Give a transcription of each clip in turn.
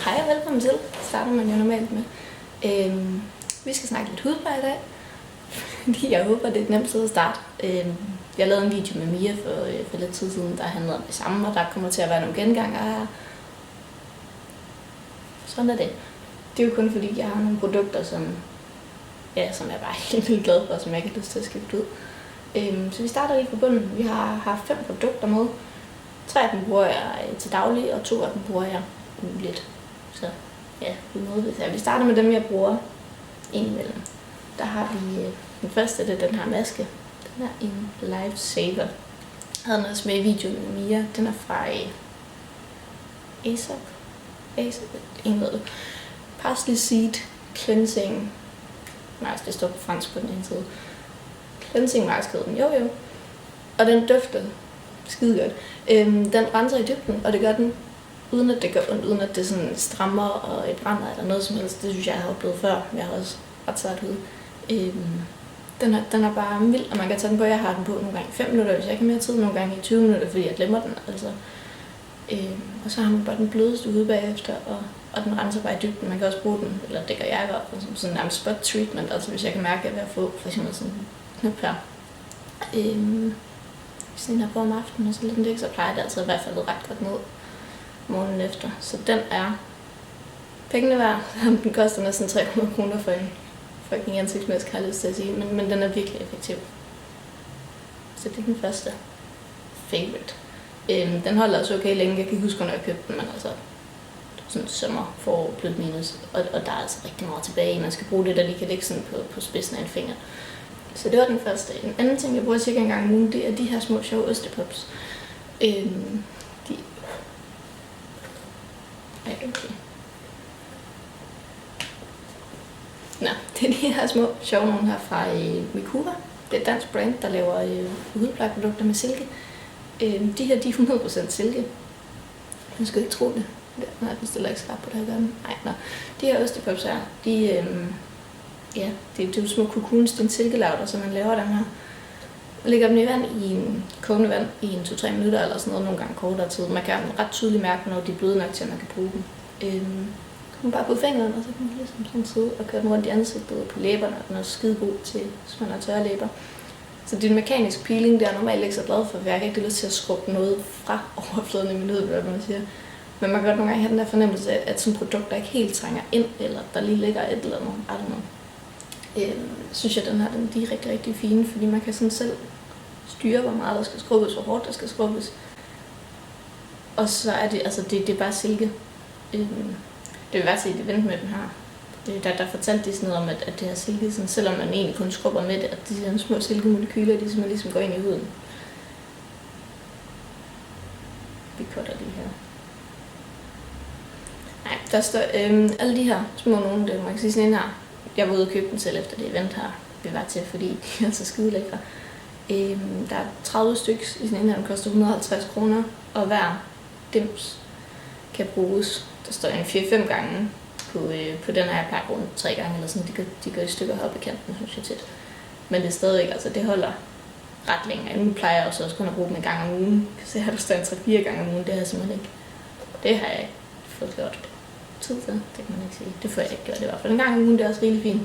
Hej og velkommen til. Starter man jo normalt med. Vi skal snakke lidt hudpleje i dag, fordi jeg håber, det er et nemt sted at starte. Jeg lavede en video med Mia for lidt tid siden, der handlede om det samme, og der kommer til at være nogle genganger her. Sådan er det. Det er jo kun fordi, jeg har nogle produkter, som jeg bare er helt vildt glad for, som jeg ikke har lyst til at skifte ud. Så vi starter lige fra bunden. Vi har haft 5 produkter med. 3 af dem bruger jeg til daglig, og 2 af dem bruger jeg ugenligt. Så ja, vi starter med dem, jeg bruger indimellem. Der har vi den første, det er den her maske. Den er en Lifesaver. Jeg havde den også med i videoen med Mia. Den er fra ASAP. Ingen ved det. Parsley Seed Cleansing. Nej, det står på fransk på den ene side. Cleansing mask hed den. Jo. Og den dufter skide godt. Den renser i dybden, og det gør den uden at det gør ondt, uden at det sådan strammer og et brænder eller noget som helst. Det synes jeg har oplevet før. Jeg har også ret sart hud. Den er bare mild, og man kan tage den på. Jeg har den på nogle gange 5 minutter, hvis jeg ikke har mere tid. Nogle gange i 20 minutter, fordi jeg glemmer den. Altså. Og så har man bare den blødeste ude bagefter, og den renser bare i dybden. Man kan også bruge den, eller det gør jeg i hvert fald, som sådan nærmest spot treatment. Altså hvis jeg kan mærke, at jeg er ved at få for eksempel sådan en knop her. Hvis den er på om aftenen, og så lidt den ikke, så plejer det altså i hvert fald ret godt ned morgenen efter. Så den er pengene værd. Den koster næsten 300 kroner for en fucking ansigtsmaske, har jeg lyst til at sige. Men den er virkelig effektiv. Så det er den første favorite. Den holder også okay længe. Jeg kan ikke huske, når jeg købte den, men altså sådan sommer, forår, plus minus. Og der er altså rigtig meget tilbage. Man skal bruge det, der lige kan ligge sådan på spidsen af en finger. Så det var den første. En anden ting, jeg bruger cirka en gang om ugen, det er de her små sjove ostepops. Okay. Nå, det er de her små sjove nogle her fra Mikura. Det er et dansk brand, der laver hudplejeprodukter med silke. De her, de er 100% silke. Man skal ikke tro det. Nej, den stiller ikke skarpt på det her gør den. Nej. De her ostepops her, det er jo små cocoons, det er en silkelauter, så man laver dem her. Lægger dem i vand, i en kogende vand, i 2-3 minutter eller sådan noget, nogle gange kortere tid. Man kan ret tydeligt mærke, når de er bløde nok til, at man kan bruge dem. Man bare på fingeren, og så kan man ligesom sådan sidde og køre den rundt i ansigtet på læberne, og den er skide god til, hvis man har tørre læber. Så det er en mekanisk peeling, det er normalt ikke så glad for, for jeg har ikke lyst til at skrubbe noget fra overfladen i minutter, hvad man siger. Men man kan godt nogle gange have den der fornemmelse af, at sådan et produkt, der ikke helt trænger ind, eller der lige ligger et eller andet, I don't know. Synes jeg, de er rigtig, rigtig fine, fordi man kan sådan selv styre, hvor meget der skal skrubbes, hvor hårdt der skal skrubbes. Og så er det, altså det er bare silke. Det vil være til et event med den her. Der fortalte de sådan noget om, at det her silke, sådan, selvom man egentlig kun skrubber med det, at de her små silkemolekyler, de ligesom går ind i huden. Vi cutter de her. Nej, der står alle de her små nogle, det man kan sige sådan en her. Jeg var ude og købe den selv efter det event her, vi var til, fordi de er så skide lækre. Der er 30 stykker i sådan en her, den koster 150 kroner, og hver dims kan bruges. Der står en 4-5 gange på den her, jeg plejer at bruge 3 gange eller sådan, de går i stykker heroppe i kanten, synes jeg tit. Men det er stadigvæk, altså det holder ret længe. Nu plejer jeg også kun at bruge dem en gang om ugen. Så her der står en 3-4 gange om ugen, det har jeg simpelthen ikke. Det har jeg ikke fået gjort tid til, det kan man ikke sige. Det får jeg ikke gjort i hvert fald en gang om ugen, det er også rigtig fint.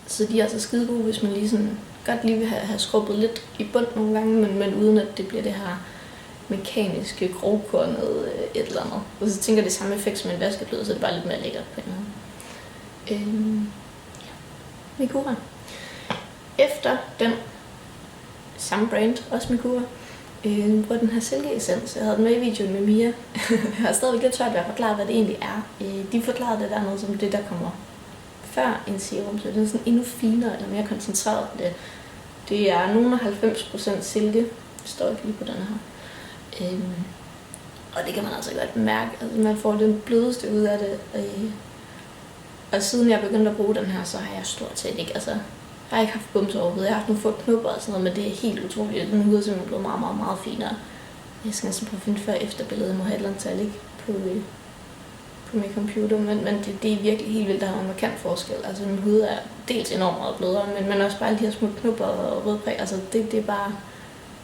Så de er altså skide gode, hvis man lige sådan godt lige vil have skrubbet lidt i bund nogle gange, men uden at det bliver det her mekaniske, grovkornet et eller andet. Og så tænker jeg det samme effekt som en vaskeblød, så det er bare lidt mere lækkert på en måde. Mikura. Efter den samme brand, også Mikura, bruger den her silkeessens. Jeg havde den med i videoen med Mia. Jeg har stadigvæk lidt svært ved at forklare, hvad det egentlig er. De forklarede det der noget som det, der kommer før en serum, så det er sådan endnu finere eller mere koncentreret på det. Det er nogle 90% silke, det står ikke lige på den her. Og det kan man altså godt mærke, altså man får den blødeste ud af det. Og siden jeg begyndte at bruge den her, så har jeg stort set ikke, altså jeg har ikke haft bums overhovedet. Jeg har haft nogle få knupper og sådan noget, men det er helt utroligt. Den hud er simpelthen blevet meget, meget, meget finere. Jeg skal næsten prøve at finde før efterbilledet. Jeg må have et eller andet tal, ikke? På min computer, men det er virkelig helt vildt, der har en markant forskel. Altså min hud er dels enormt meget blødere, men også bare alle de her små knupper og rødpræg. Altså det er bare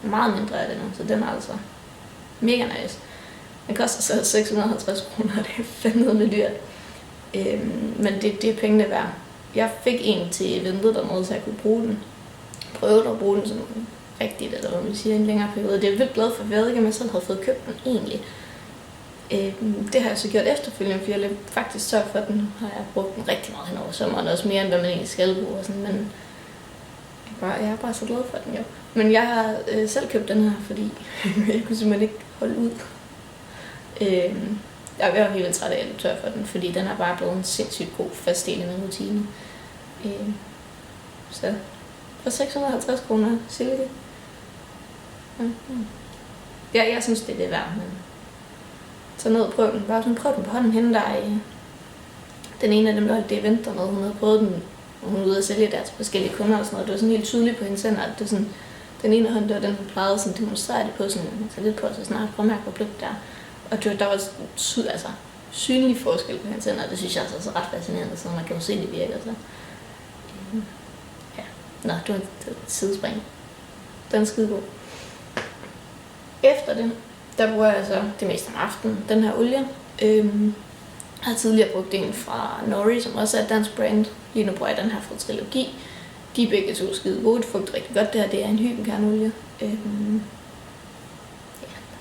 meget mindre af det nu, så den er altså mega nice. Den koster så 650 kroner, og det er fandme dyrt. Men det er pengene værd. Jeg fik en til eventet dernede, så jeg kunne bruge den. Prøvede at bruge den sådan rigtigt, eller hvad man siger, en længere periode. Det er vildt glad for, for jeg ved ikke, om jeg selv havde fået købt den egentlig. Det har jeg så gjort efterfølgende, for jeg faktisk sørget for, at den har jeg brugt den rigtig meget hen over sommeren, også mere end hvad man egentlig skal bruge. Og sådan, men jeg er bare så glad for den jo. Men jeg har selv købt den her, fordi jeg kunne simpelthen ikke holde ud. Jeg var helt vildt træt af, at jeg tør for den, fordi den er bare blevet en sindssygt god fast del af min rutine. Så for 650 kroner silke. Ja, jeg synes, det er værd, men så ned og prøv den. Bare sådan, prøv den på hånden henne der i den ene af dem, der holdt det event dernede. Hun havde prøvet den, og hun var ude at sælge der til forskellige kunder og sådan noget. Det var sådan helt tydeligt på hendes hænder, at det var sådan, den ene hånd, det var den, hun plejede sådan demonstrere det på, sådan, man tager lidt på, så snart prøvmærke var blødt der. Og der var synlig forskel på hendes hænder, og det synes jeg altså er så ret fascinerende, så man kan jo se, det virker. Så. Ja. Nå, det var et sidespring. Den er skidegod. Efter det, der bruger jeg så det meste om aftenen, den her olie. Jeg har tidligere brugt en fra Nori, som også er et dansk brand. Lige nu bruger jeg den her fra Trilogi. De er begge to skide gode, det fugter rigtig godt. Det her, det er en hybenkernolie. Ja, der er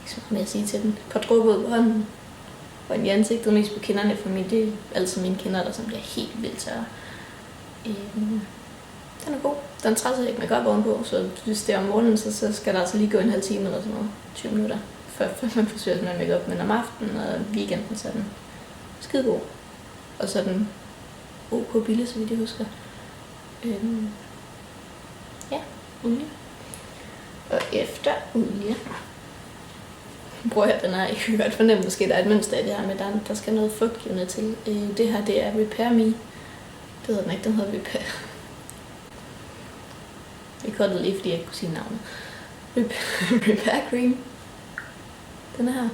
ikke så meget mere at sige til den. Et par dråber ud på hånden, og en i ansigtet, mest på kinderne, for det er altid mine kinder, der som bliver helt vildt tørre. Den er god. Den træder ikke makeup ovenpå, så hvis det er om morgenen, så skal der altså lige gå en halv time eller sådan noget, 20 minutter, før man forsøger med makeup. Men om aftenen og weekenden, så er den skide god. Og så er den OK billig, så vidt jeg husker. Ja, olie. Og efter olie bruger jeg den her. Jeg kan godt fornemme, måske der er et mønster i det her med, der skal noget fugtgivende til. Det her, det er Repair Me. Det hedder den ikke, den hedder Repair. Jeg kottede lige, fordi jeg ikke kunne sige navnet. Repair Cream. Den er her.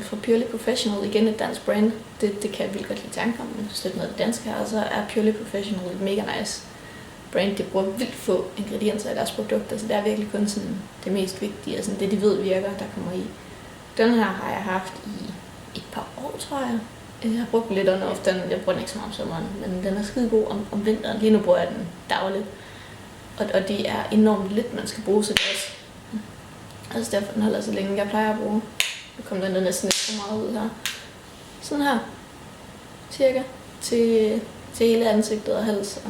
Fra Purely Professional, igen et dansk brand. Det kan jeg vildt godt lide tanker om, men støtte noget af det danske her. Og så er Purely Professional et mega nice brand. De bruger vildt få ingredienser i deres produkter, så det er virkelig kun sådan det mest vigtige, og sådan det de ved virker, der kommer i. Den her har jeg haft i et par år, tror jeg. Jeg har brugt den lidt under ofte, jeg bruger den ikke så meget om sommeren, men den er skide god om vinteren. Lige nu bruger jeg den dagligt. Og det er enormt lidt, man skal bruge, så det også. Altså derfor den holder så længe, jeg plejer at bruge. Nu kommer den næsten ikke så meget ud her. Sådan her. Cirka. Til hele ansigtet og hals.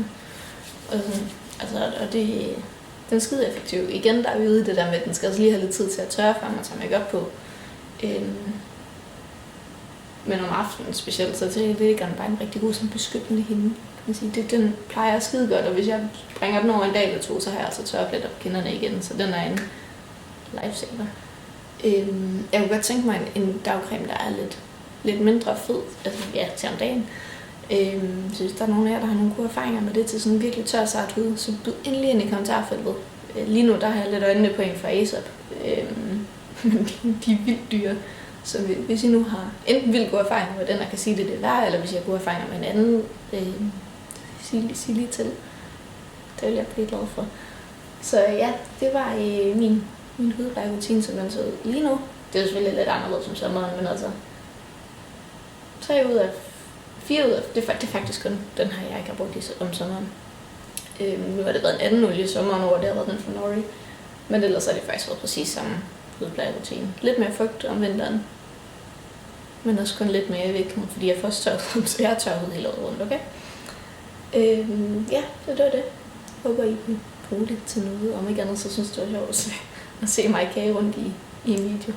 Og sådan. Altså, og det, den er skide effektiv. Igen, der er vi ude i det der med, at den skal også lige have lidt tid til at tørre, før man tager makeup på. Men om aftenen specielt, så det ligger den bare en rigtig god sådan beskyttende hinde. Den plejer skide godt, og hvis jeg bringer den over en dag eller to, så har jeg altså tørpletter på kinderne igen, så den er en lifesaver. Jeg kunne godt tænke mig en dagcreme, der er lidt mindre fed, altså ja, til om dagen. Så hvis der er nogen af jer, der har nogle gode erfaringer med det til sådan virkelig tør sart hud, så byd endelig ind i kommentarfeltet. Lige nu der har jeg lidt øjnene på en fra Aesop, men de er vildt dyre. Så hvis I nu har enten vildt gode erfaringer med den, og kan sige det er værd, eller hvis I har gode erfaringer med en anden, sig lige til. Det vil jeg blive glad for. Så ja, det var min hudplejerutine, som den så ud lige nu. Det er selvfølgelig lidt anderledes som sommeren, men altså 4 ud af, det er faktisk kun den her, jeg ikke har brugt om sommeren. Nu har det været en anden olie i sommeren over, det har været den fra Nori. Men ellers har det faktisk været præcis samme hudplejerutine. Lidt mere fugt om vinteren, men også kun lidt mere i virkeligheden, fordi jeg først tørret, så jeg har tørret hele året rundt, okay? Ja, så det var det. Håber I kunne bruge det til noget. Om ikke andet, så synes det var sjovt at se mig kage rundt i en video.